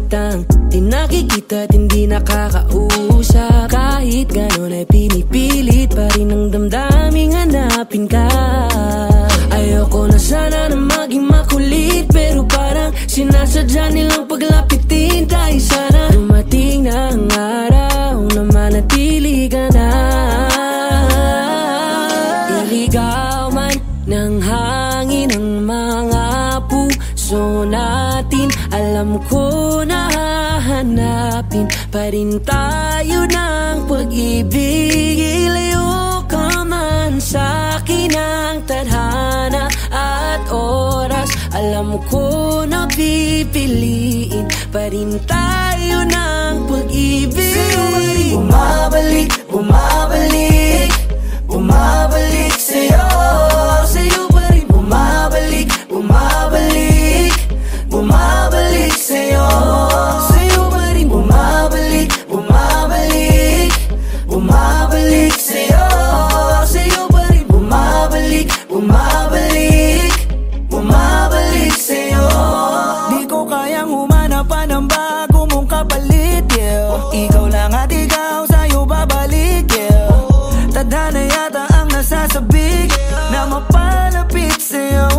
kitang di nakikita at hindi nakakausap. Kahit ganon ay pinipilit pa rin ang damdaming hanapin ka. Ayoko na sana na maging makulit, pero parang sinasadya nilang paglapitin. Dahil sana dumating na ang araw na manatili ka na. Iligaw man ng hangin ang mga puso natin, alam ko na hahanapin pa rin tayo ng pag-ibig. Ilayo ka man sa'kin ang tadhana at oras, alam ko na pipiliin pa rin tayo ng pag-ibig. Bumabalik, bumabalik, bumabalik sa'yo. Sa'yo pa rin bumabalik, bumabalik, bumabalik sa'yo. Sa'yo pa rin bumabalik, bumabalik, bumabalik sa'yo. Sa'yo pa rin bumabalik, bumabalik, bumabalik sa'yo. Di ko kayang humanap pa ng bago mong kapalit, yeah. Ikaw lang at ikaw, sa'yo babalik, yeah. Tadhana yata ang nasasabik na mapalapit sa'yo.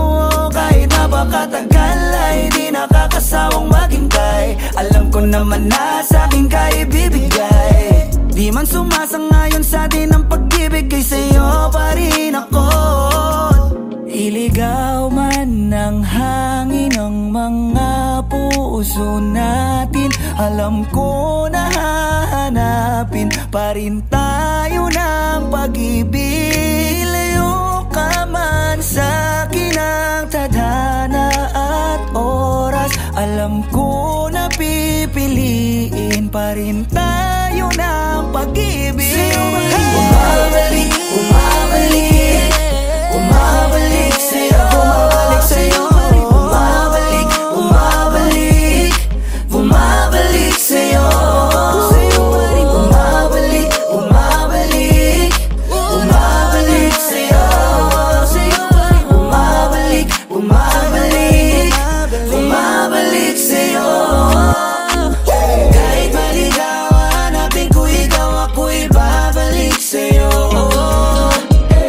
Kahit napakatagal ay di nakakasawang maghintay. Alam ko naman na sa'kin ka ibibigay. Di man sumasangayon sa'tin ang pag-ibig, kay sa'yo pa rin ako. Iligaw man ng hangin ang mga puso natin, alam ko na hahanapin pa rin tayo ng pag-ibig. Ilayo ka man sa'kin ang tadhana at oras, alam ko na pipiliin pa rin tayo ng pag-ibig. Bumabalik, bumabalik, bumabalik sa'yo. Bumabalik sa'yo. Bumabalik, bumabalik, bumabalik sa'yo. Sa'yo pa rin bumabalik, bumabalik, bumabalik sa'yo. Sa'yo pa rin bumabalik, bumabalik, bumabalik sa'yo. Kahit maligaw, hanapin ko ikaw, ako'y babalik sa'yo.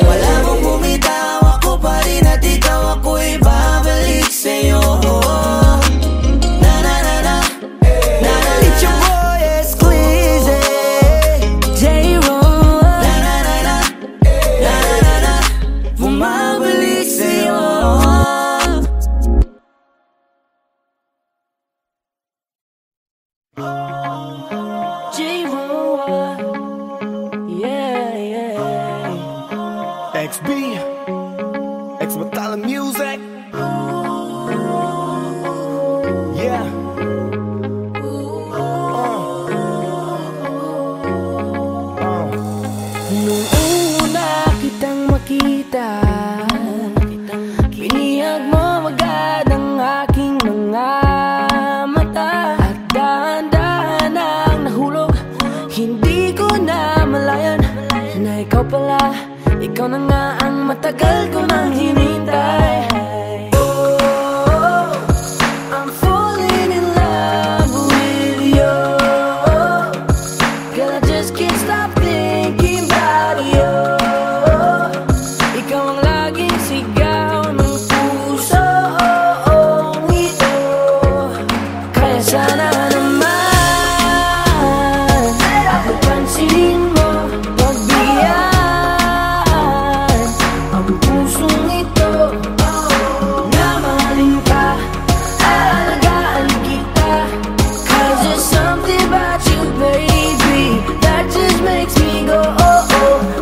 Wala mong bumitaw, ako pa rin at ikaw, ako'y babalik sa'yo. Na na na na, na na. It's your boy Esclize, J-Roll. Na na na na, na na na, bumabalik sa'yo. J-Roll, yeah, yeah. XB, X Matala Music. Yeah. Nung una kitang makita, binihag mo agad ang aking mga mata. At dahan-dahan ang nahulog, hindi ko na malayan na ikaw pala, ikaw na nga ang matagal ko nang hinintay. Oh, I'm falling in love with you. Girl, I just can't stop thinking about you. Ikaw ang laging sigaw ng puso ito. Kaya sana naman ako pansinin mo, pagbigyan ang pusong ito. Na mahalin ka, aalagaan kita. 'Cause there's something about you, baby, that just makes me go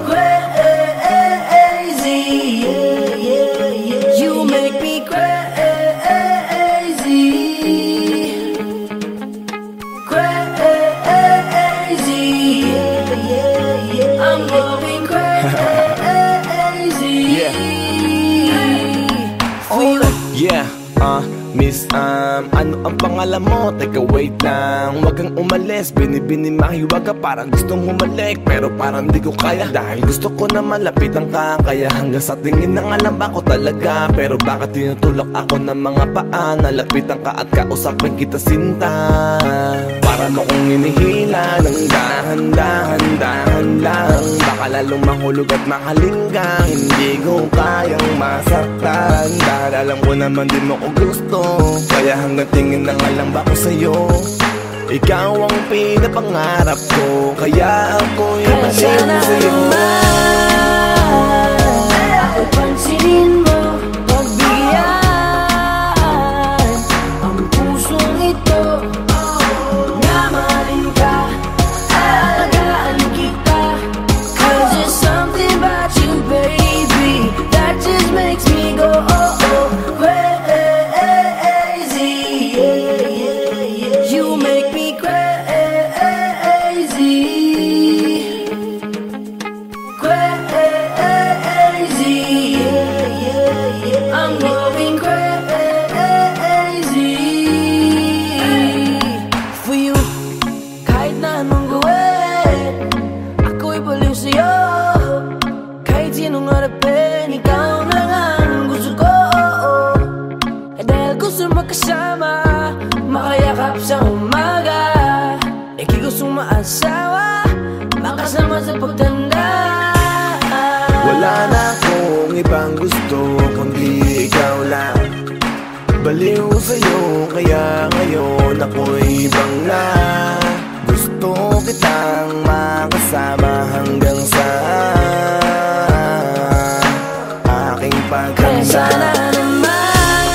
crazy. Yeah, yeah, yeah. You make me crazy, crazy. Yeah, yeah, yeah. I'm going crazy. Yeah. For you. Yeah, Miss, ano ang pangalan mo? Teka wait lang, wag kang umalis. Binibini mahiwag ka, parang gustong humalik, pero parang di ko kaya. Dahil gusto ko na malapitan ka, kaya hanggang sa tingin na alam ako talaga. Pero bakit tinutulak ako ng mga paa? Nalapitan ka at kausapin kita sinta. Para mo kong hinihila ng dahan-dahan lang. Baka lalong mahulog at mahalinggang hindi ko kayang masaktan. Dahil alam ko naman di mo ko gusto, kaya hanggang tingin na nga lang ba ko sa'yo. Ikaw ang pinapangarap ko, kaya ako'y Kaya sana naman ako pansinin mo, pagbigyan ang pusong ito. Na mahalin ka, aalagaan kita. 'Cause there's something about you, baby, that just makes me go oh oh crazy. You make me crazy, crazy. I'm going crazy for you. Kahit na anong gawin, ako'y baliw sa'yo. Kahit sinong harapin, ikaw na lang ang gusto ko. Dahil gusto magkasama, makayakap sa umaga. Ika'y gustong maasawa, makasama sa pagtanda. wala na akong ibang gusto kundi ikaw lang. Baliw sa'yo, kaya ngayon ako'y ibang na. Gusto kitang makasama hanggang sa aking Kaya pagkanda. sana naman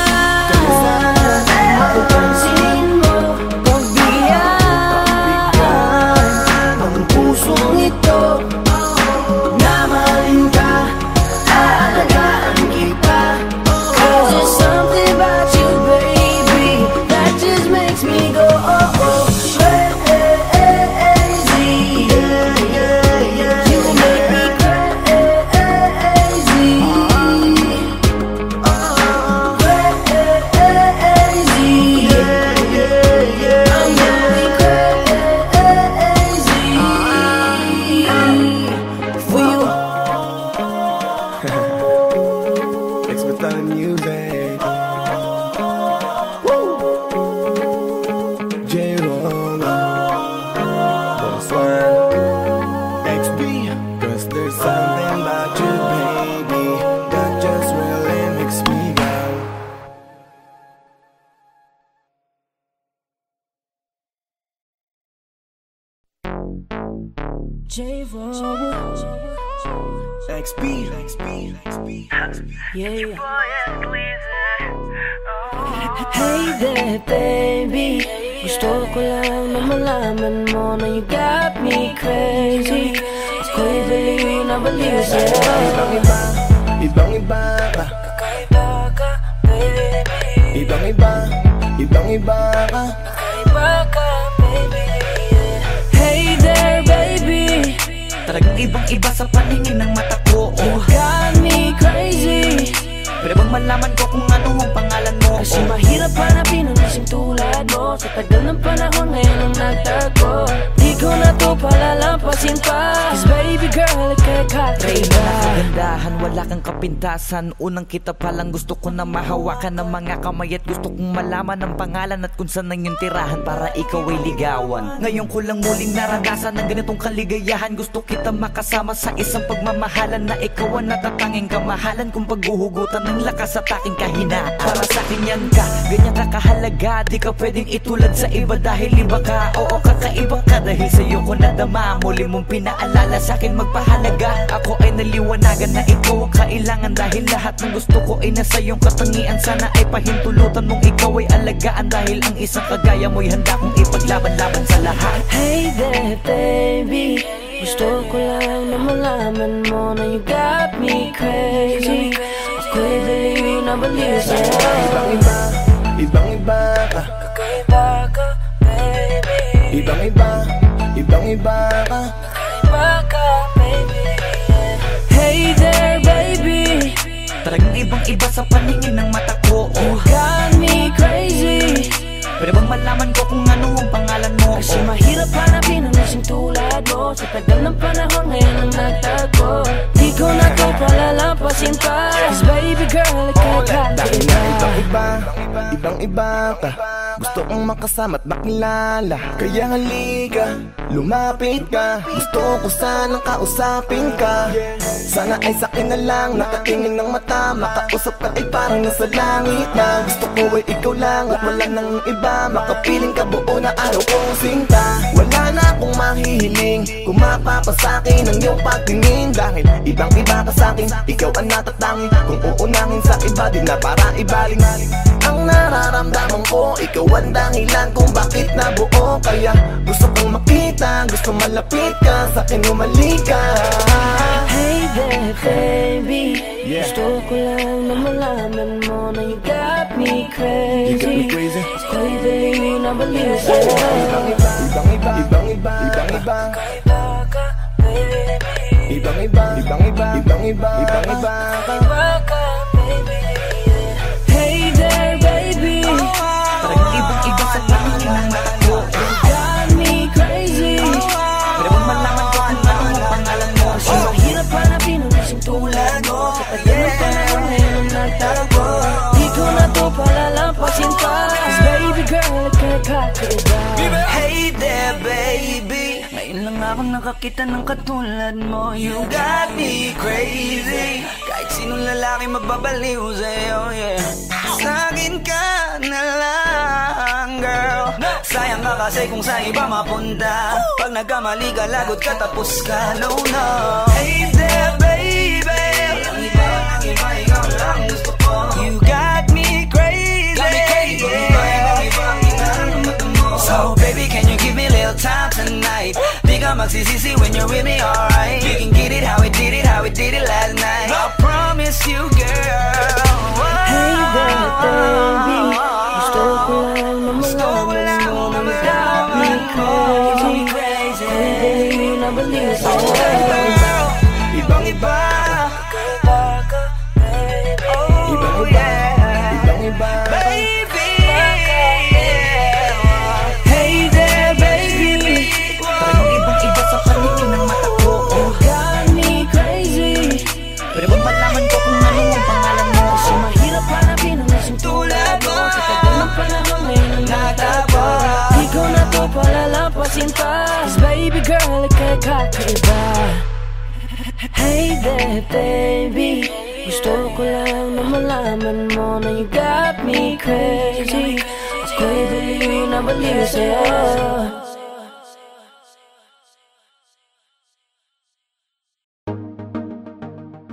ako pansinin mo, pagbigyan ang pusong ito. Na mahalin ka, aalagaan kita. 'Cause there's something about you, baby, that just makes me go oh oh crazy. You make me crazy, crazy. I'm going crazy for you. Expectant music. J-Roll, Boss One, XB. 'Cause there's something about you, baby, that just really makes me go. J-Roll, XB. yeah. Hey there, baby, gusto ko lang na malaman mo na you got me crazy. Ako'y baliw na baliw sa'yo. Ibang-iba, ibang-iba ka. Kakaiba ka, baby. Ibang-iba, ibang-iba ka. Kakaiba ka, baby, yeah. Hey there, baby, Talagang ibang-iba sa paningin ng mata ko. you got me crazy. Pwede bang malaman ko kung ano ang pangalan mo? Kasi mahirap hanapin ang isang tulad mo. Sa tagal ng panahon ngayon ang nagtago. Di ko na to palalampasin pa. 'Cause baby girl, ika'y kakaiba. Kagandahan, wala kang kapintasan. Unang kita palang gusto ko na mahawakan ng mga kamay. At gusto kong malaman ang pangalan at kung saan ang iyong tirahan para ikaw ay ligawan. Ngayon ko lang muling naranasan ng ganitong kaligayahan. Gusto kita makasama sa isang pagmamahalan na ikaw ang natatanging kamahalan. Kung paghuhugutan ng lakas at aking kahinaan, para sa akin yan ka, ganyan ka kahalaga. Di ka pwedeng itulad sa iba dahil iba ka. Oo, kakaiba ka dahil sa'yo ko nadama. Muli mong pinaalala sa akin magpahalaga. Ako ay naliwanagan na ikaw ang kailangan. Dahil lahat ng gusto ko ay nasa iyong katangian. Sana ay pahintulutan mong ikaw ay alagaan. Dahil ang isang kagaya mo'y handa kong ipaglaban-laban sa lahat. Hey there, baby, gusto ko lang na malaman mo na you got me crazy. Ako'y baliw na baliw sa'yo. Ibang-iba, ibang-iba ka. Kakaiba ka, baby. Ibang-iba, ibang-iba ka. Kakaiba ka, baby, yeah. Hey there, baby, Talagang ibang-iba sa paningin ng mata ko. you got me crazy. Pwede bang malaman ko kung ano ang pangalan mo? Kasi mahirap hanapin ang isang tulad mo. Sa tagal ng panahon ngayon ang nagtagpo. Di ko na to palalampasin pa. Cause baby girl, ikakakaiba. Dahil nga ibang-iba, ibang-iba ka. Gusto kong makasama at makilala. Kaya halika, lumapit ka. Gusto ko sanang kausapin ka. Sana ay sakin na lang, nakatingin ng mata. Makausap ka ay parang nasa langit na. Gusto ko ay ikaw lang at wala nang iba. Makapiling ka buo na araw kong sinta. Wala na akong mahihiling kung mapapasakin ang iyong pagtingin. Dahil ibang-iba ka sakin, ikaw ang natatangin. Kung uunangin sa iba, di na para ibaling. Ang nararamdaman ko, ikaw ang dahilan kung bakit nabuo. Kaya gusto kong makita, gusto malapit ka, sa'kin umalik ka. Hey there baby, gusto ko lang na malaman mo na you got me crazy. You got me crazy. Ako'y baliw na baliw sa'yo. Ibang-iba, ibang-iba, ibang-iba, ibang-iba. Kakaiba ka baby, Ibang-iba, ibang-iba, ibang-iba, ibang-iba ka. kakaiba ka baby. Hey there baby, Talagang ibang-iba sa paningin ng mata ko. you got me crazy. Pwede bang malaman ko kung ano ang pangalan mo? Kasi mahirap hanapin ang isang tulad mo. Sa tagal ng panahon ngayon ang nagtagpo. Di ko na to palalampasin pa. Cause baby girl, ikakakaiba. Hey there baby, ngayon lang ako nakakita ng katulad mo. You got me crazy. Kahit sinong lalaki mababaliw sa'yo, yeah. Sa'kin ka na lang, girl. Sayang ka kasi kung sa iba mapunta. Pag nagkamali ka, lagot ka, tapos ka, no, no. Hey there baby, ang iba, ikaw lang gusto ko. You got me crazy, So baby, can you give me a little time tonight? Di ka magsisisi when you're with me, alright? We can get it how we did it, how we did it last night. I promise you, girl. Hey there baby, gusto ko lang na malaman mo na you got me crazy. Ako'y baliw na baliw sa'yo. Ibang-iba, Kakaiba ka baby, oh yeah, Ibang-iba, baby. hey there baby, Talagang ibang-iba sa paningin ng mata ko. you got me crazy. Pwede bang malaman ko kung ano ang pangalan mo? Kasi mahirap hanapin ang isang tulad mo. Sa tagal ng panahon ngayon ang nagtagpo. Di ko na to palalampasin pa. Cause baby girl, ikakakaiba. Hey there baby, gusto ko lang na malaman mo na you got me crazy. Ako'y baliw na baliw sa'yo.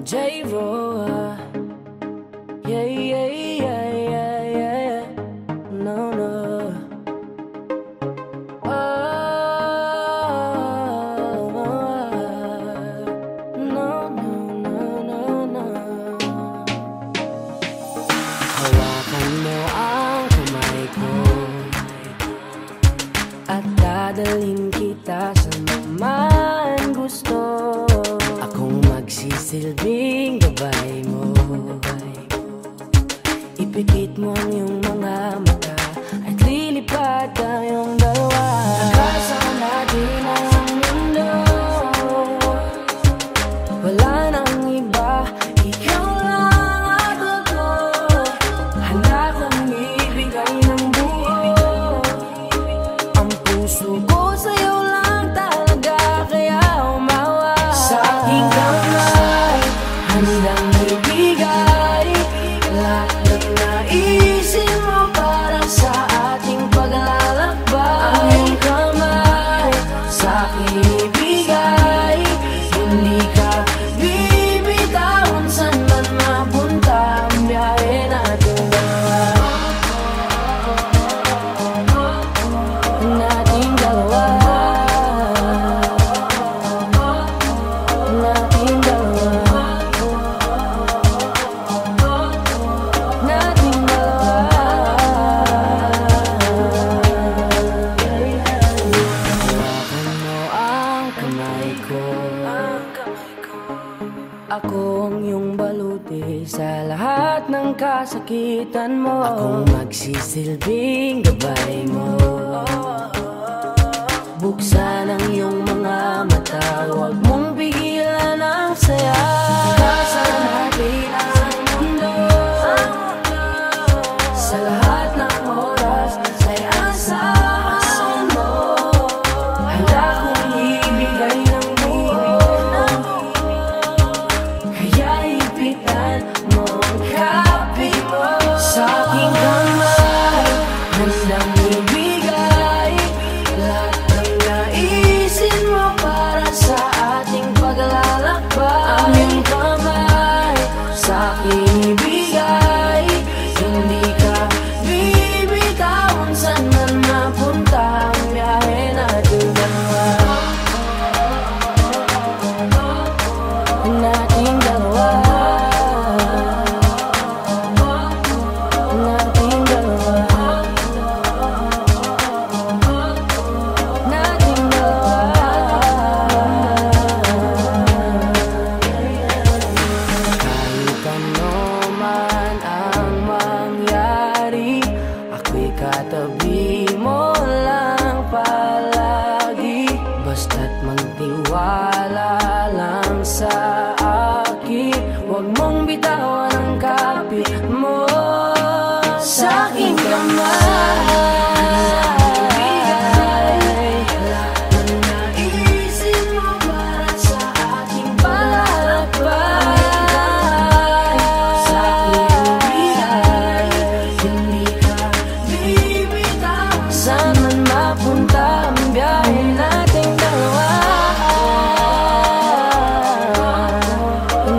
J-Ro, yeah, yeah, yeah, yeah, yeah. No, no. No, no, no, no, no. Hawakan mo ang kamay ko at dadalhin kita sa man gusto. Akong magsisilbing gabay mo. Ipikit mo ang iyong mga mata at lilipad tayong dalawa. Takasan natin ang mundo. Wala nang iba, ikaw lang at ako. Handa kong ibigay ng buo. Ang puso ko sa'yo lang talaga, kaya umawa. Sa aking kamay, handang ibigay lahat ng naisin mo para sa ating paglalakbay. Ang iyong kamay sa akin ibigay, hindi ka bibitawan saan man mapunta ang biyahe natin dalawa. Nating dalawa. Nating dalawa. Nating dalawa. Hawakan mo ang kamay ko. Ako ang iyong balutin. pati sa lahat ng kasakitan mo. Akong magsisilbing gabay mo. Buksan ang iyong mga mata, huwag mong pigilan ang saya. Nasa natin ang mundo, sa lahat ng oras ay asahan mo. Handa kong ibigay ng buo, kaya ipitan mo ang kapi mo. Sa aking kamay, handang ibigay lahat ng naisin mo para sa ating paglalakbay. Aming kamay, sa aking ibigay, hindi ka bibitawan. Saan man mapunta ang biyahe natin dalawa, nating dalawa, nating dalawa, nating dalawa. Kahit ano man ang mangyari, ako'y katabi mo lang palagi. Basta't magtiwala lang sa akin, huwag mong bitawan ang kapit mo. Sa aking kamay, lahat ng naisin mo para sa ating paglalakbay. Sa aking bigay, hindi ka bibitawan. Saan man mapunta ang biyahe nating dalawa,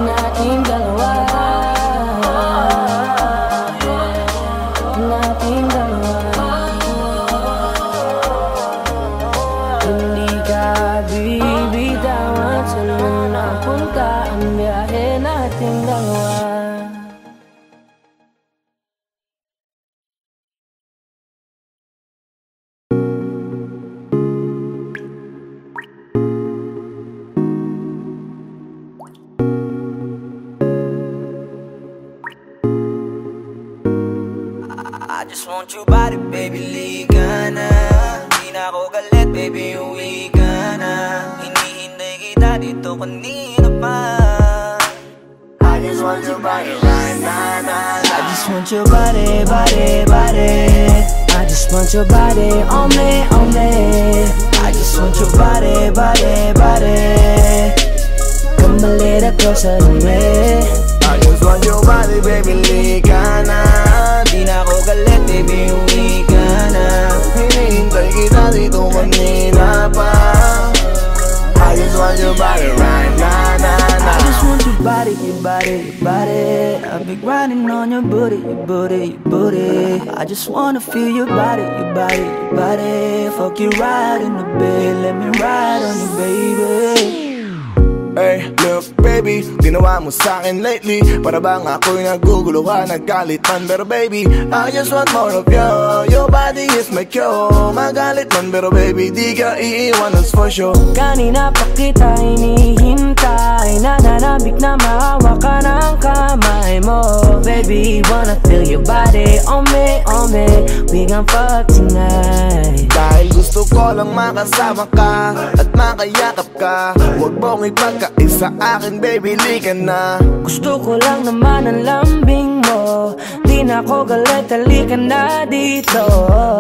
nating dalawa, nating dalawa. Hindi ka bibitawan. Saan man napunta ang biyahe nating dalawa. I just want your body, baby, liga na. Di na ako galit, baby, uwi ka na. Hinihintay kita dito kanina pa. I just want your body right now, nah, nah. I just want your body, body, body. I just want your body on me, on me. I just want your body, body, body. Come a little closer to me. I just want your body, baby, liga na. Di na ako galit, baby, uwi ka na. Hinihintay kita dito kanina pa. I just want your body right now, nah, nah. I just want your body, your body, your body. I've been grinding on your booty, your booty, your booty. I just wanna feel your body, your body, your body. Fuck you right in the bed, let me ride on you, baby. Hey, look baby, ginawa mo sa'kin lately. Para bang ako'y nagugulo ka, naggalit man. Pero baby, I just want more of you. Your body is my cure. Magalit man pero baby, di ka iiwan, that's for sure. Kanina pa kita hinihintay, nananabik na mahawa ka ng kamay mo. Baby, wanna feel your body on me, on me. We gon' fuck tonight. Dahil gusto ko lang makasama ka at makayakap ka. Huwag mong ipagkaisa akin, baby, liga na. Gusto ko lang naman ang lambing mo. Di na ako galit, halika na dito.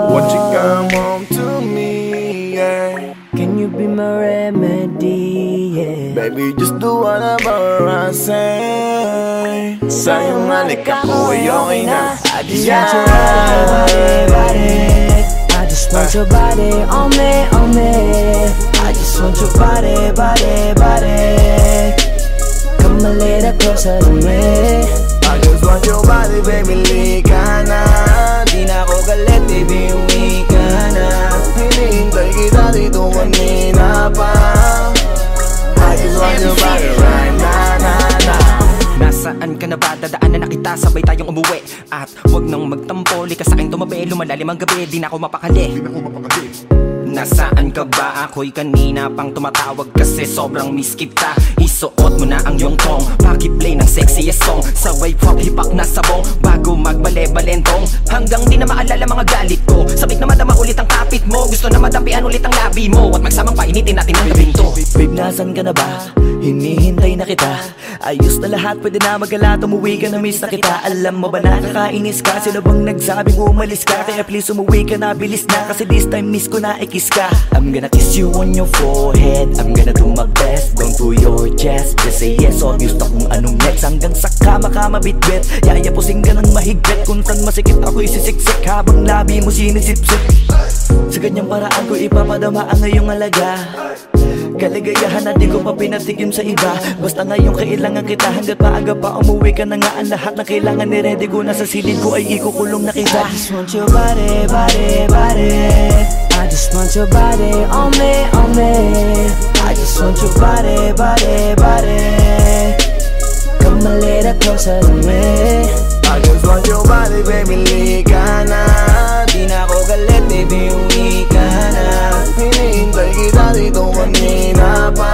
Won't you come home to me, yeah. Can you be my remedy, yeah. Baby, just do whatever I say. Sa'yong halika ko ay okay na. I just want your body, body. I just want your body on me, on me. I just want your body, body, body. Come a little closer to me. I just want your body, baby, liga na. Di na ako galit, baby, uwi ka na. Hinihintay kita dito kanina pa. I just want your body right now, nah, nah. Nasaan ka na ba? Dadaanan na kita, sabay tayong umuwi. At huwag nang magtampo, lika sa'kin tumabi. Lumalalim ang gabi, di na ako mapakali. nasaan ka ba? Ako'y kanina pang tumatawag kasi sobrang miss kita. Isuot mo na ang iyong tong, pakiplay ng sexiest song. Sabay pop hipak na sabong, bago magbale-balentong. Hanggang di na maalala mga galit ko, sabik na madama ulit ang kapit mo. Gusto na madampian ulit ang labi mo, at magsamang painitin natin ang gabing to. Babe, nasan ka na ba? Hinihintay na kita. Ayos na lahat, pwede na mag-ala. Umuwi ka na, miss na kita. Alam mo ba nakakainis ka? Sino bang nagsabing umalis ka? Kaya please umuwi ka na, bilis na. Kasi this time miss ko na i-kiss ka. I'm gonna kiss you on your forehead. I'm gonna do my best, down to your chest. Just say yes, obvious na kung anong next. Hanggang sa kama ka mabitbit, yayapusing ka ng mahigpit. Kung saan masikip ako'y sisiksik, habang labi mo sinisipsip. Sa ganyang paraan ko ipapadama ang iyong alaga. Kaligayahan na di ko pa pinatikim sa iba. Basta ngayon kailangan kita, hanggat maaga pa umuwi ka na nga. Ang lahat na kailangan ni-ready ko na sa silid ko ay ikukulong na kita. I just want your body, body, body. I just want your body on me, on me. I just want your body, body, body. Come a little closer to me. I just want your body, baby, lika na. Di na ako galit, baby, uwi ka na. Hinihintay kita dito kanina pa.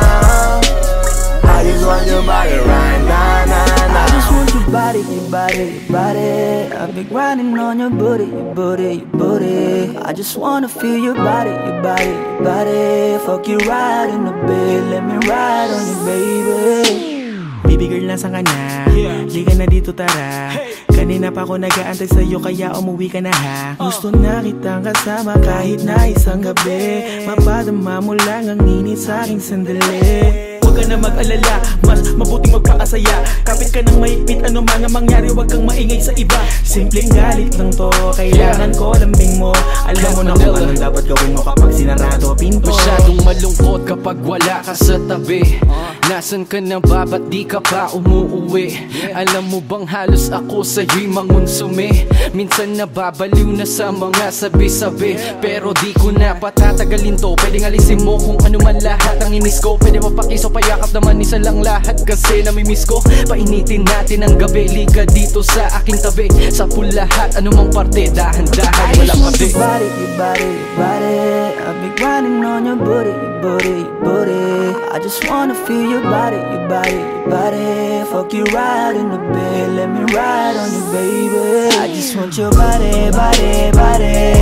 I just want your body right now, I just want your body, your body, your body. I've been grinding on your booty, your booty, your booty. I just wanna feel your body, your body, your body. Fuck you right in the bed, let me ride on you, baby. Baby girl, nasan ka na? Liga na dito, tara. Kanina pa ako nag-aantay sa'yo, kaya umuwi ka na ha. Gusto na kitang kasama kahit na isang gabi. Mapadama mo lang ang init sa'king sandali. Huwag ka na mag-alala, mas mabuting magpakasaya. Kapit ka ng mahigpit, ano man ang mangyari, huwag kang maingay sa iba. Simpleng galit lang to, kailangan ko lambing mo. Alam mo na kung anong dapat gawin mo kapag sinarado pinto. Masyadong malungkot kapag wala ka sa tabi. Nasaan ka na ba? Ba't di ka pa umuuwi? Alam mo bang halos ako sa'yo'y mangonsume? Minsan nababaliw na sa mga sabi-sabi, pero di ko na patatagalin to. Pwedeng alisin mo kung ano man lahat ang inis ko. Pwede mapakiso, payakap naman isa lang lahat kasi namimiss ko. Painitin natin ang gabi, liga dito sa aking tabi. Sa pool lahat, anumang parte, dahan-dahan, walang kabi. Your body, your body, your body. I've been grinding on your booty, your booty, your booty. I just wanna feel your body, your body, your body. Fuck you right in the bed, let me ride on you, baby. I just want your body, body, body.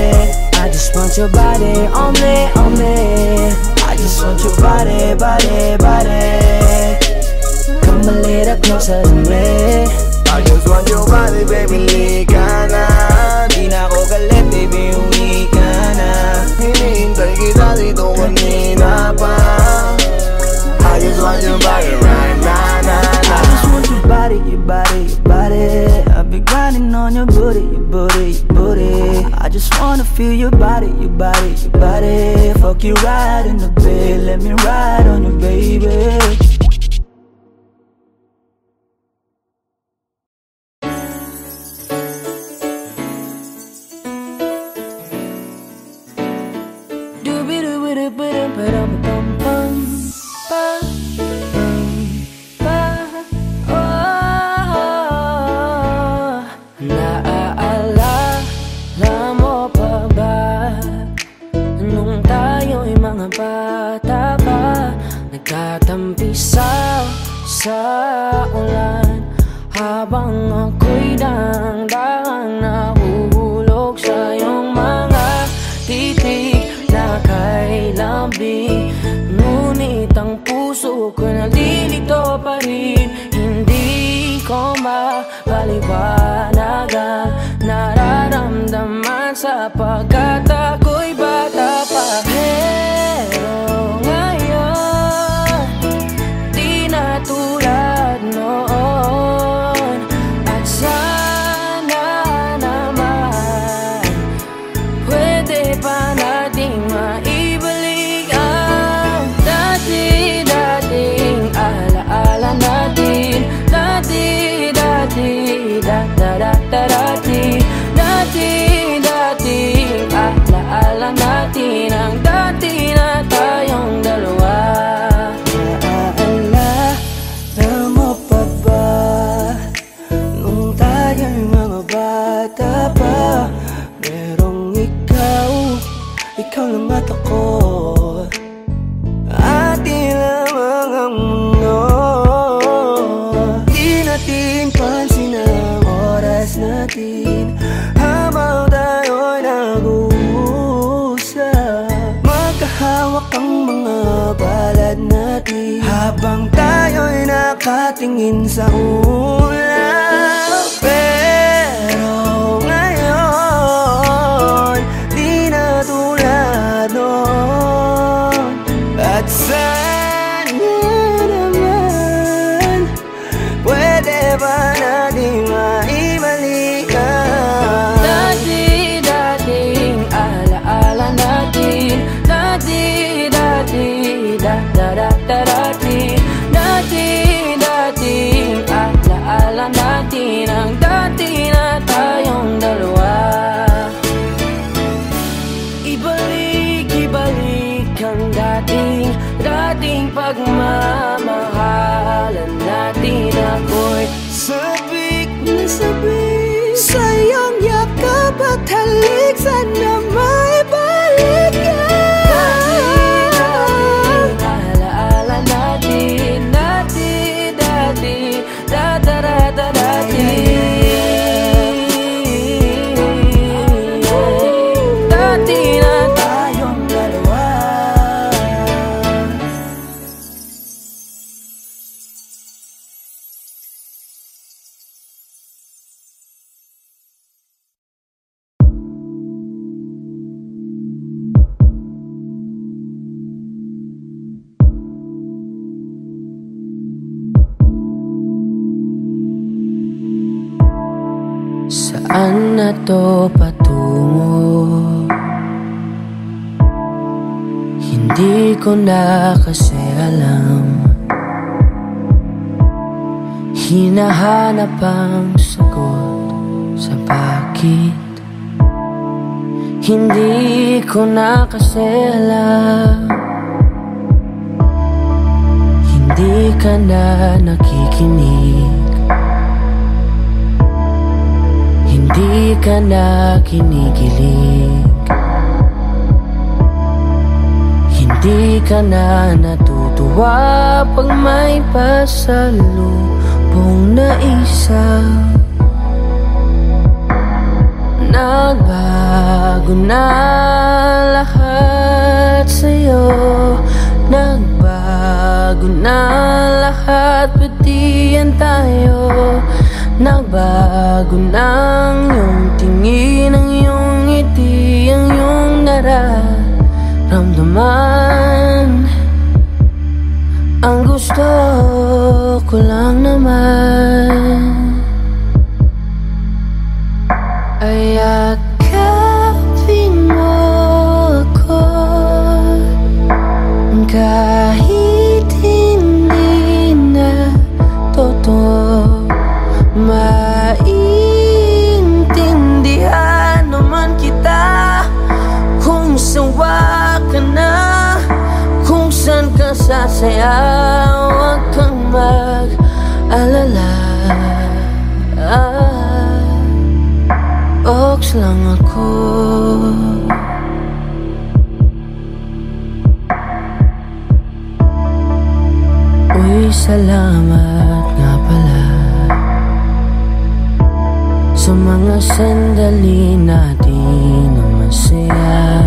I just want your body on me, on me. I just want your body, body, body. Come a little closer to me. I just want your body, baby, lika na. Di na ako galit, baby, uwi ka na. Hinihintay kita dito kanina pa. I just want your body right now, I just want your body, your body, your body. I've been grinding on your booty, your booty, your booty. I just wanna feel your body, your body, your body. Fuck you right in the bed, let me ride on you, baby. Sa ulan, habang ako'y dang-dang nahuhulog sa iyong mga titig na kay lambi. Ngunit ang puso ko nalilito pa rin. Hindi ko mapaliwanag ang nararamdaman sapagkat ako'y bata pa. Pero ngayon, di na tulad noon. At sana naman habang tayo'y nakatingin sa ulap. Pero ngayon, di na tulad noon. At sana naman, pwede ba natin maibalikan dati-dating alaala natin, dati-dating dati-dating alaala natin, ang dati na tayong dalawa. Ibalik ang dating pagmamahalan natin. Ako'y sabik na sabik sa iyong yakap at halik, sana maibalik ka. alaala natin, dati-dati dati na tayong dalawa. Saan na to patungo? Hindi ko na kasi alam. Hinahanap ang sagot sa bakit. Hindi ko na kasi alam. Hindi ka na nakikinig. Hindi ka na kinikilig. Hindi ka na natutuwa pag may pasalubong na isa. Nagbago na lahat sa'yo. Nagbago na lahat, pati yan tayo. Nagbago ng iyong tingin, ang iyong ngiti, ang iyong nararamdaman. Ang gusto ko lang naman ay yakapin mo ako, kahit hindi na totoo. Maintindihan naman kita kung sawa ka na, kung saan ka sasaya. Huwag kang mag-alala, Ox lang ako. Uy, salamat nga pala sa mga sandali natin na masaya.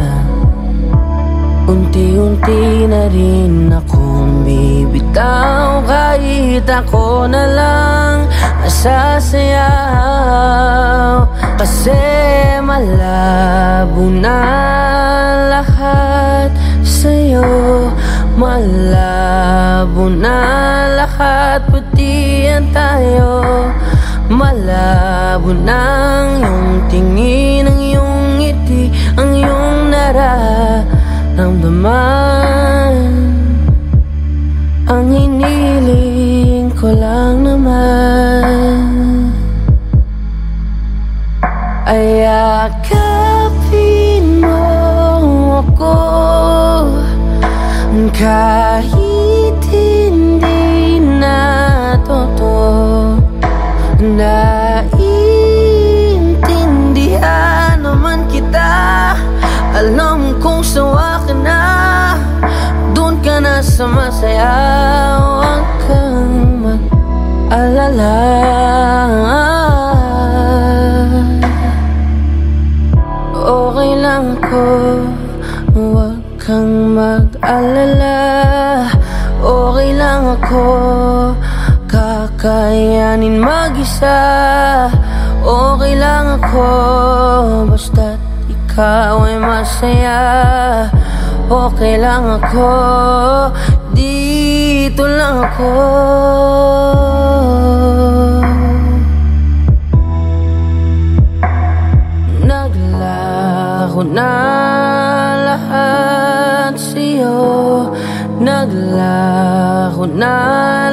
Unti-unti na rin akong bibitaw, kahit ako na lang nasasayaw. Kasi malabo na lahat sa'yo. Malabo na lahat, pati yan tayo. Malabo ng iyong tingin, ang iyong ngiti, ang iyong nararamdaman. Ang hiniling ko lang naman ay yakapin mo ako, kahit hindi na totoo. Naiintindihan naman kita. Alam kong sawa ka na, doon ka na sa masaya. Huwag kang mag-alala, okay lang ako. Huwag kang mag-alala, okay lang ako kakayanin mag-isa. Okay lang ako basta't ikaw ay masaya. Okay lang ako, dito lang ako. Naglaho na lahat sa'yo, naglaho na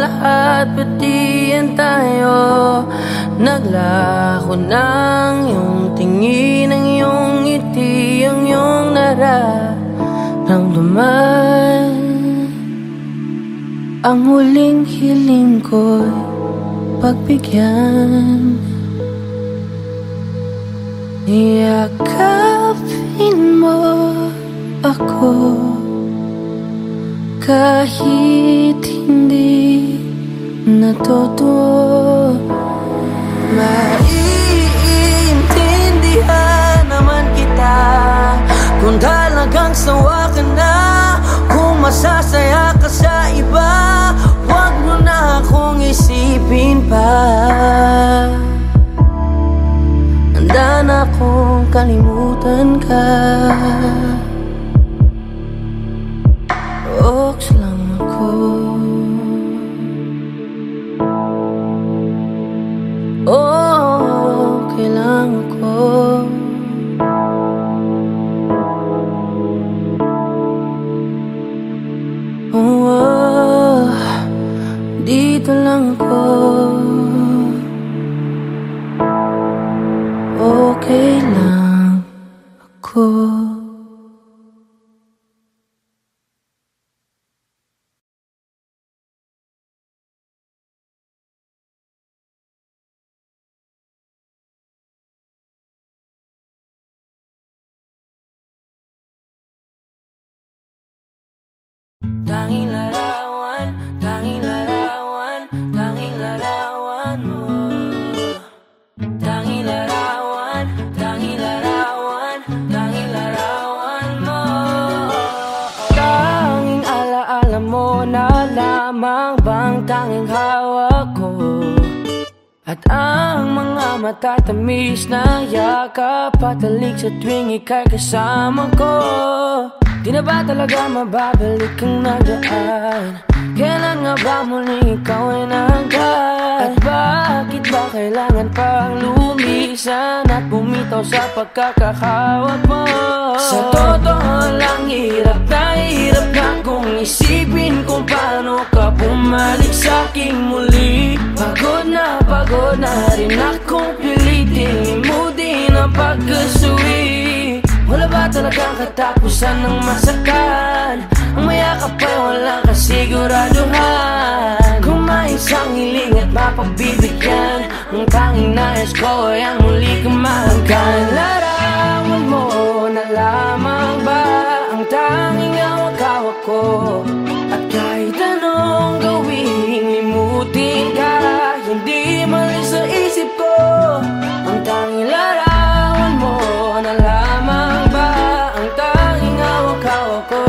lahat, pati yan tayo. Naglaho ng iyong tingin, ang iyong ngiti, ang iyong nararamdaman. Ang huling hiling ko'y pagbigyan. Yakapin mo ako kahit hindi natutuwa. Maiintindihan naman kita kung talagang sawa ka na. Kung masasaya ka sa iba, huwag mo na akong isipin pa. Handa na akong kalimutan ka. Oks lang ako. Okay lang ako. Dito lang ako. Okay lang ako. Tanging larawan, tanging larawan, tanging larawan mo. Tanging larawan, tanging larawan, tanging larawan mo. Tanging alaala mo na lamang bang tanging hawak ko. At ang mga matatamis na yakap patalik sa tuwing ika'y kasama ko. Di na ba talaga mababalik ang nagdaan? Kailan nga ba muling ikaw ay nangkat? At bakit ba kailangan pang lumisan at bumitaw sa pagkakahawak mo? Sa totoo lang hirap na kung isipin kung paano ka bumalik sa'king muli. Pagod na rin akong pilitin limutin ang pagkasuwi. Wala ba talagang katapusan ng masakan? Ang mayakap ay walang kasiguraduhan. Kung may isang hiling at mapagbibigyan, ang tanging nais ko ay ang muli kang mahanggan. Larawan mo na lamang ba ang tanging hawak-hawak ko? At kahit anong gawin, limutin ka, hindi malis sa isip ko. Ang tanging larawan mo na lamang ba ang tanging hawak-hawak ko?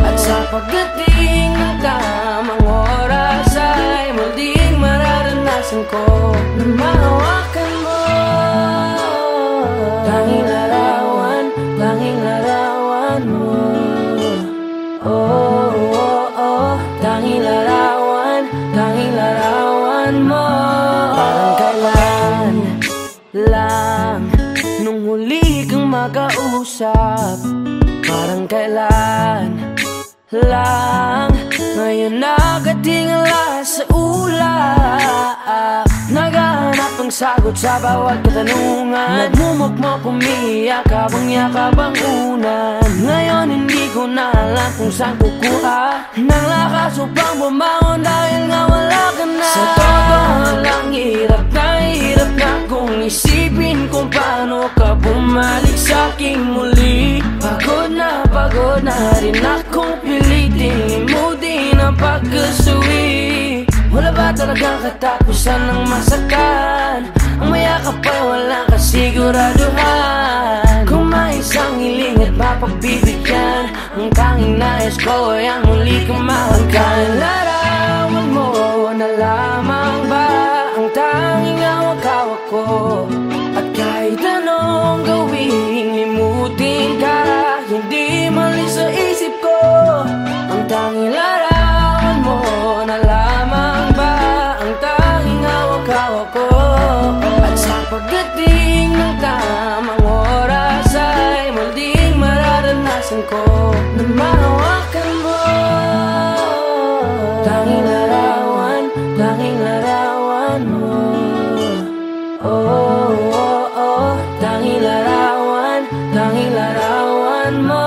At sa pagdating ng tamang oras ay muling mararanasan ko na mahawakan mo. Tanging larawan, tanging larawan mo. Oh, oh, oh, tanging larawan, tanging larawan mo. Parang kailan lang nung huli kang makausap. Parang kailan lang ngayon nakatingala sa ulap. Naghahanap ng sagot sa bawat katanungan. Nagmumukmok, umiiyak habang yakap ang unan. Ngayon hindi ko na alam kung saan kukuha ng lakas upang bumangon dahil nga wala ka na. Sa totoo lang hirap na kung isipin kung paano ka bumalik sa'king muli. Pagod na rin akong pilitin limutin ang pagkasuwi. Wala ba talagang katapusan ng masakan? Ang mayakap ay walang kasiguraduhan. Kung may isang hiling at mapagbibigyan, ang tanging nais ko ay ang muli kang mahanggan. Larawan tanging larawan mo. Oh, oh, oh, tanging larawan mo.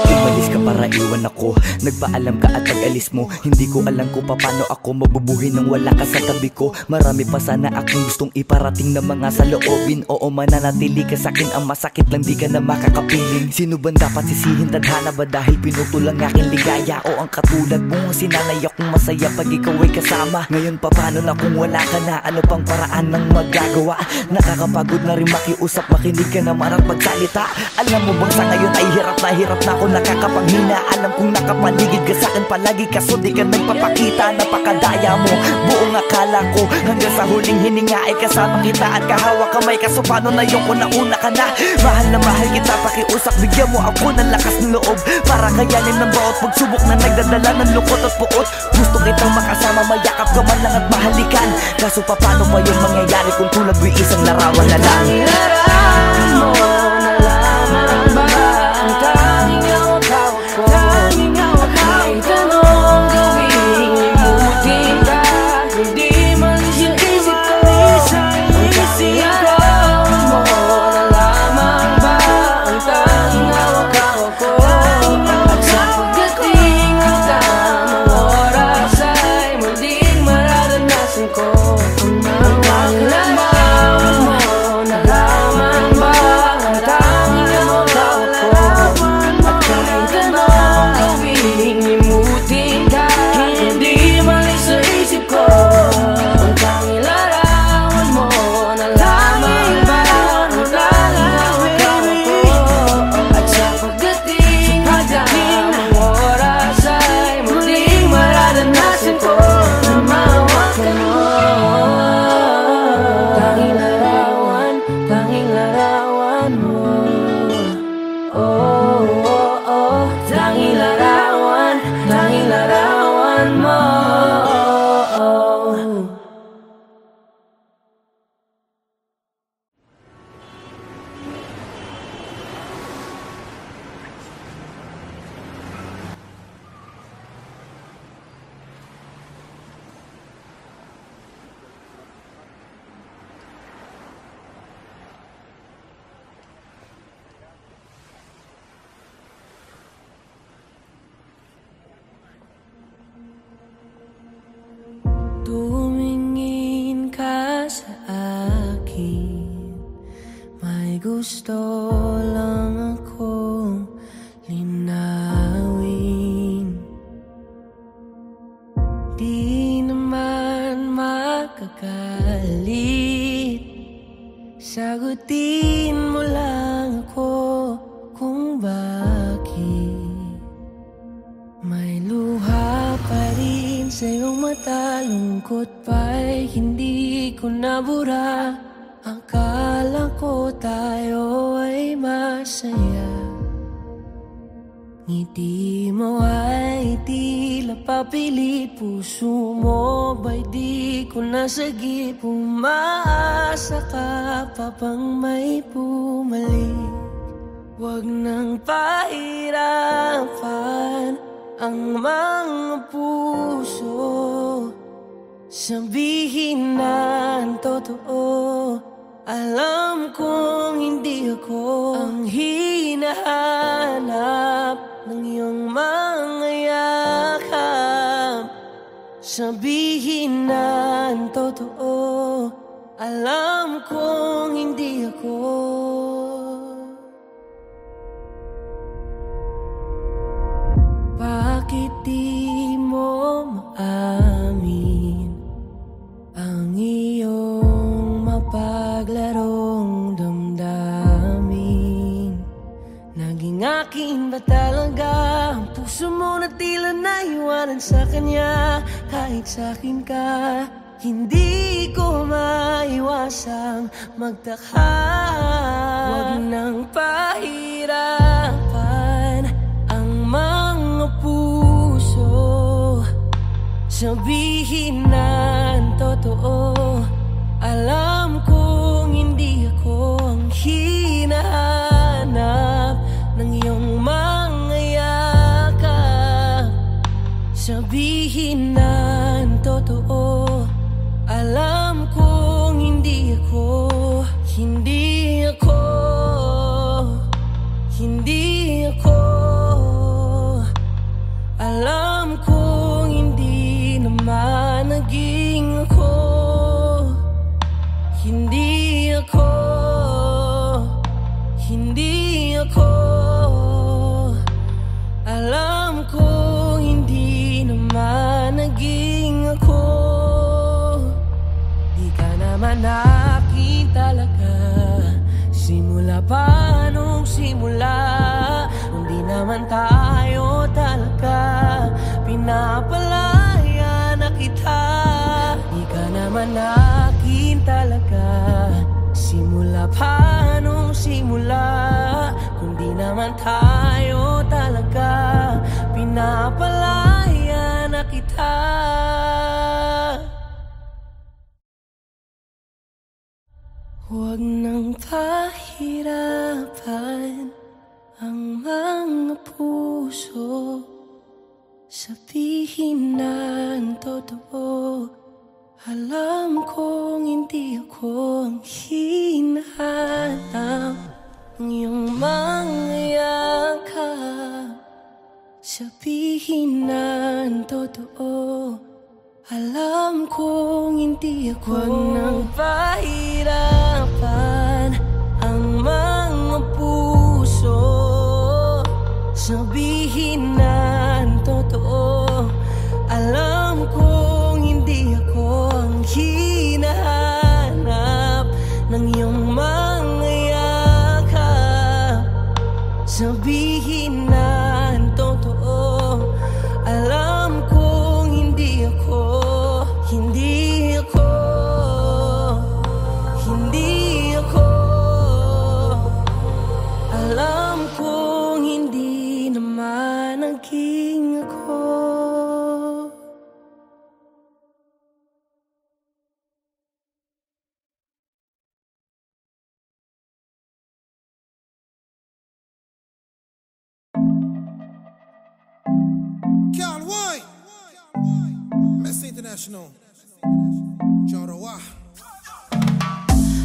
Umalis ka para iwan ako, nagpaalam ka at pag-alis mo. Hindi ko alam kung paano ako mabubuhay nang wala ka sa tabi ko. Marami pa sana akong gustong iparating na mga saloobin. Oo, mananatili ka sa'kin, ang masakit lang di ka na makakapiling. Sino ba dapat sisihin, tadhana ba dahil pinutol ang aking ligaya? O ang katulad mo, sinanay akong masaya pag ikaw ay kasama. Ngayon pa paano na kung wala ka na? Ano pang paraan ng magagawa? Nakakapagod na rin makiusap, makinig ka naman at magsalita. Alam mo bang sa ngayon ay hirap na ako nakakapanghina. Alam kong nakapaligid ka sa'kin palagi, kaso di ka nagpapakita. Napakadaya mo, buong akala ko hanggang sa huling hininga ay kasama kita at kahawak kamay. Kaso paano na yung kung nauna ka na? Mahal na mahal kita, pakiusap, bigyan mo ako ng lakas ng loob para kayanin ng bawat pagsubok na nagdadala ng lungkot at puot. Gusto kitang makasama, mayakap ka man lang at mahalikan. Kaso paano pa yung mangyayari kung tulad mo'y isang larawan na lang? Larawan mo na lamang ba ang tanging hawak ko? May tanong gawing limutin ka, hindi malis yung isip ko. Ang tanging larawan mo na lamang ba ang tanging hawak ko? At sa pagdating ng tamang oras ay muling mararanasan ko ang tanging larawan mo na lamang ba ang tanging hawak ko? At kahit anong gawing limutin ka, hindi malis sa isip ko ang tanging larawan mo na lamang ba ang tanging hawak ko? At sa pagdating ng tamang oras ay muling mararanasan ko na mahawakan mo. Tanging larawan mo. Oh, oh, oh, tanging larawan mo. Tumingin ka sa akin, may gusto lang akong linawin. Di naman makagalit, sagutin mo lang ako kung bakit may luha pa rin sa iyong mata. Lungkot pa'y hindi ko nabura. Akala ko tayo ay masaya. Ngiti mo ay tila papilit, puso mo ba'y di ko nasagip. Umaasa ka pa bang may bumalik? Huwag nang pahirapan ang mga puso, sabihin na ang totoo. Alam kong hindi ako ang hinahanap ng iyong mga yakap. Sabihin na ang totoo. Alam kong hindi ako. Bakit di mo maamin ang iyong mapaglarong damdamin? Naging akin ba talaga ang puso mo na tila naiwanan sa kanya? Kahit sa'kin ka, hindi ko maiwasang magtaka. Huwag nang pahirapan ang mga puso, sabihin na ang totoo. Alam kong hindi ako ang hinahanap ng iyong mga yakap. Sabihin na ang totoo. Alam kong hindi ako, hindi ako, hindi ako. Alam kong hindi naman naging ako, hindi ako, hindi ako. Alam kong hindi naman naging ako. Di ka naman akin talaga, simula pa nung simula. Hindi naman tayo talaga, pinapalaya na kita. Di ka naman akin talaga, simula pa nung simula. Kundi naman tayo talaga, pinapalaya na kita. Huwag nang pahirapan ang mga puso, sabihin na ang totoo. Alam kong hindi ako ang hinahanap ng iyong mga yakap. Sabihin na ang totoo. Alam kong hindi ako. Huwag nang pahirapan ang mga puso, sabihin na ang totoo. Alam kong hindi ako ang hinahanap ng iyong mga yakap. Sabihin na ang totoo. Alam kong hindi ako, hindi ako, hindi ako. Alam kong hindi naman naging ako. Carl White, Messi International, Jorowa.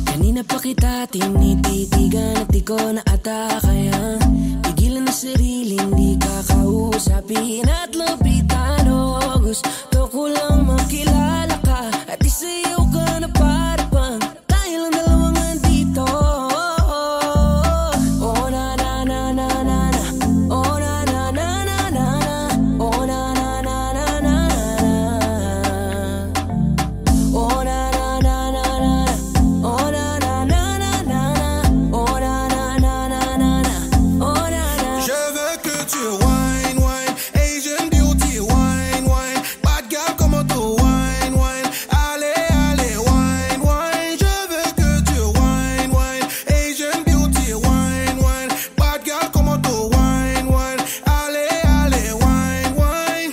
Kanina pa kita tinititigan at di ko na ata kaya pigilan na sariling di ka kausapin at lapitan. O gusto ko lang makilala ka at isayaw ka na para bang tayo lang dalawang nandito. Oh na na na na na na, oh na na na na na na, oh na na na na na na, oh na na na na na, oh na na na na na, oh na na na na na na, oh na na. Je veux que tu wine, wine, Asian beauty, wine, wine, bad girl como tu wine, wine, allez, allez, wine, wine. Je veux que tu wine, wine, Asian beauty, wine, wine, bad girl como tu wine, wine, allez, allez, wine, wine.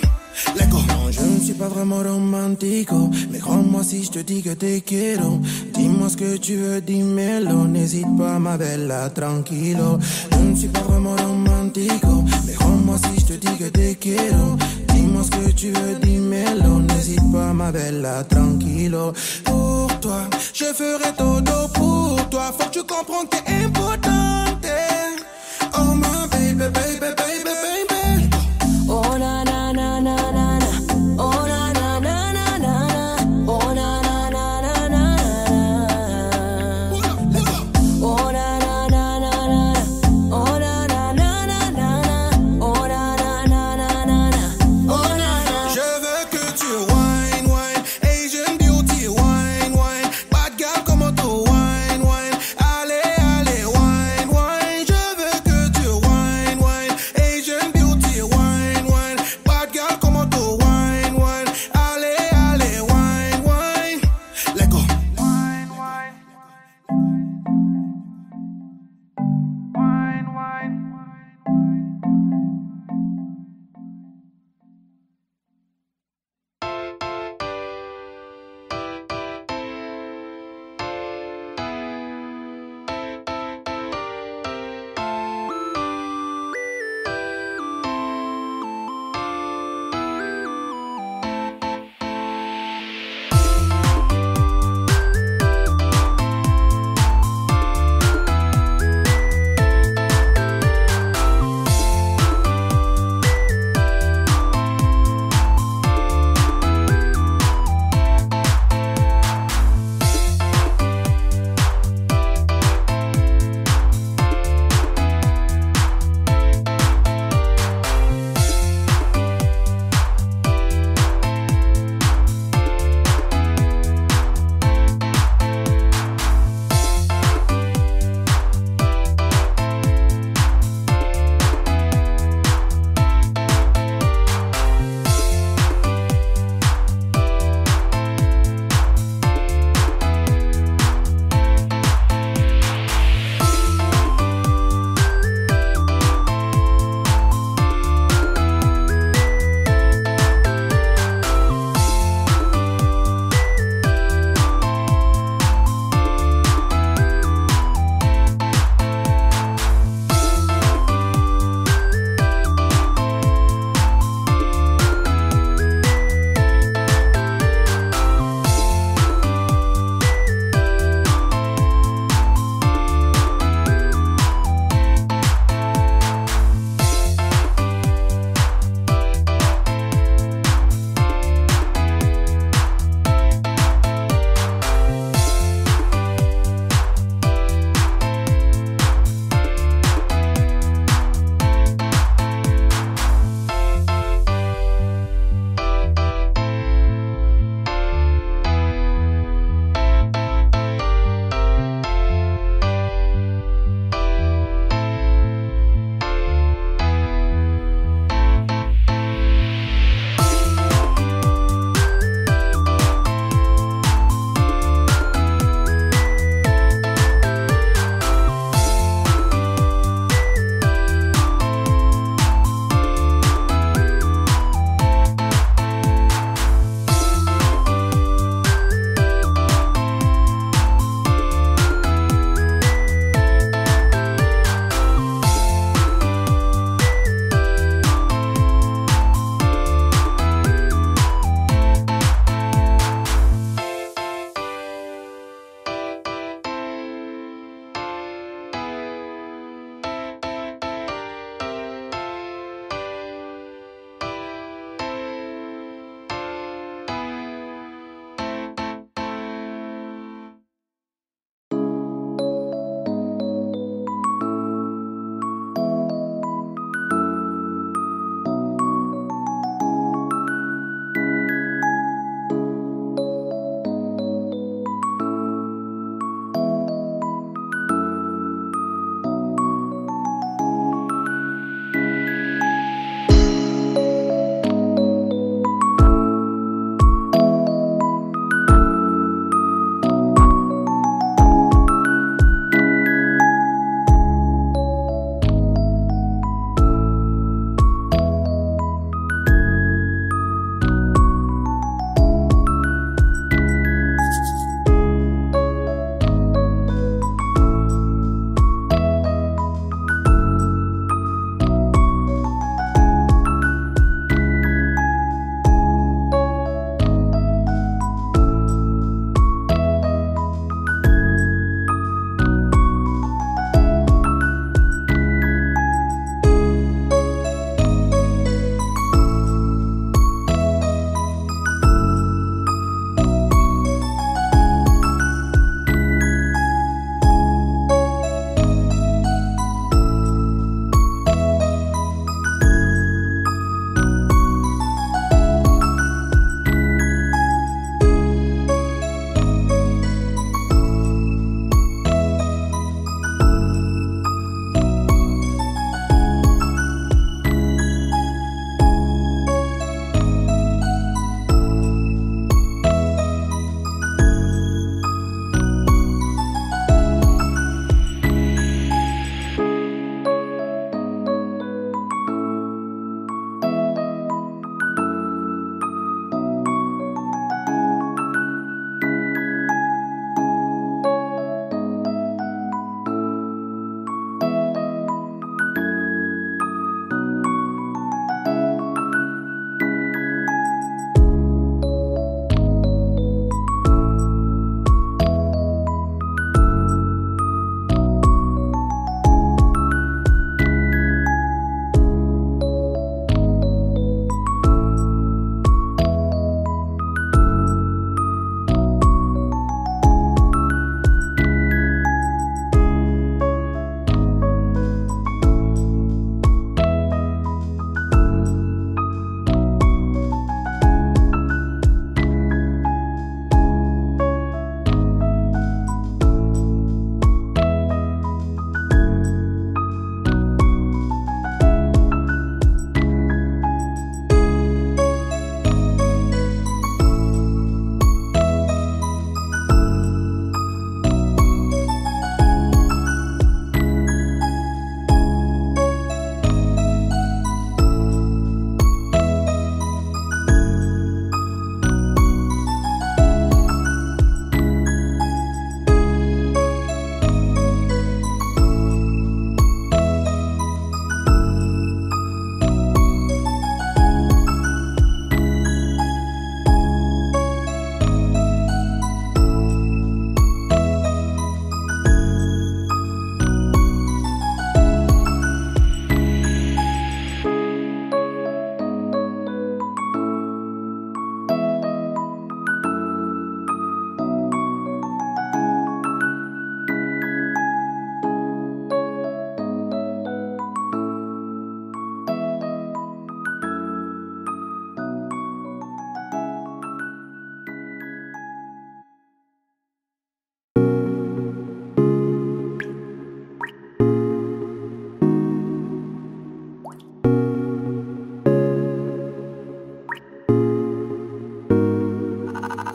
Let go. Non, je ne suis pas vraiment romantico, mais crois-moi si je te dis que te quiero. Dis-moi ce que tu veux, dis-moi-le, n'hésite pas ma bella, tranquilo. Je ne suis pas vraiment romantico, mais crois-moi si je te dis que te quiero. Dis-moi ce que tu veux, dis-moi-le, n'hésite pas ma bella, tranquilo. Pour toi, je ferai todo pour toi, faut que tu comprennes que t'es importante. Oh my baby, baby, baby, baby. Oh na na na na na na, oh na na na na na na, oh na na na na na na, oh na na na na na, oh na na na na na, oh na na na na na, oh na na. Je veux que tu wine, wine, Asian beauty, wine, wine, bad girl como tu wine, wine, allez, allez, wine,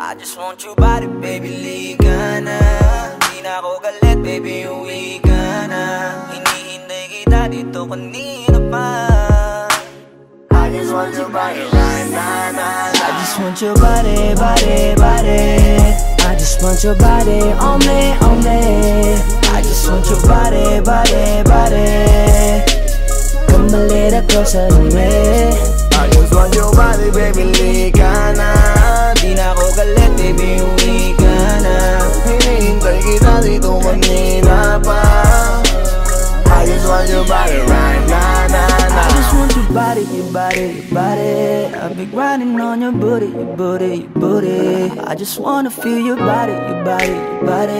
I just want your body, baby, liga na. Di na ako galit, baby, uwi ka na. Hinihintay kita dito kanina pa. I just want your body right now, nah, nah. I just want your body, body, body. I just want your body on me, on me. I just want your body, body, body. Come a little closer to me. I just want your body, baby, liga na. Di na ako galit, baby, uwi ka na. Hinihintay kita dito kanina pa. I just want your body right now, nah, nah. I just want your body, your body, your body. I've been grinding on your booty, your booty, your booty. I just wanna feel your body, your body, your body.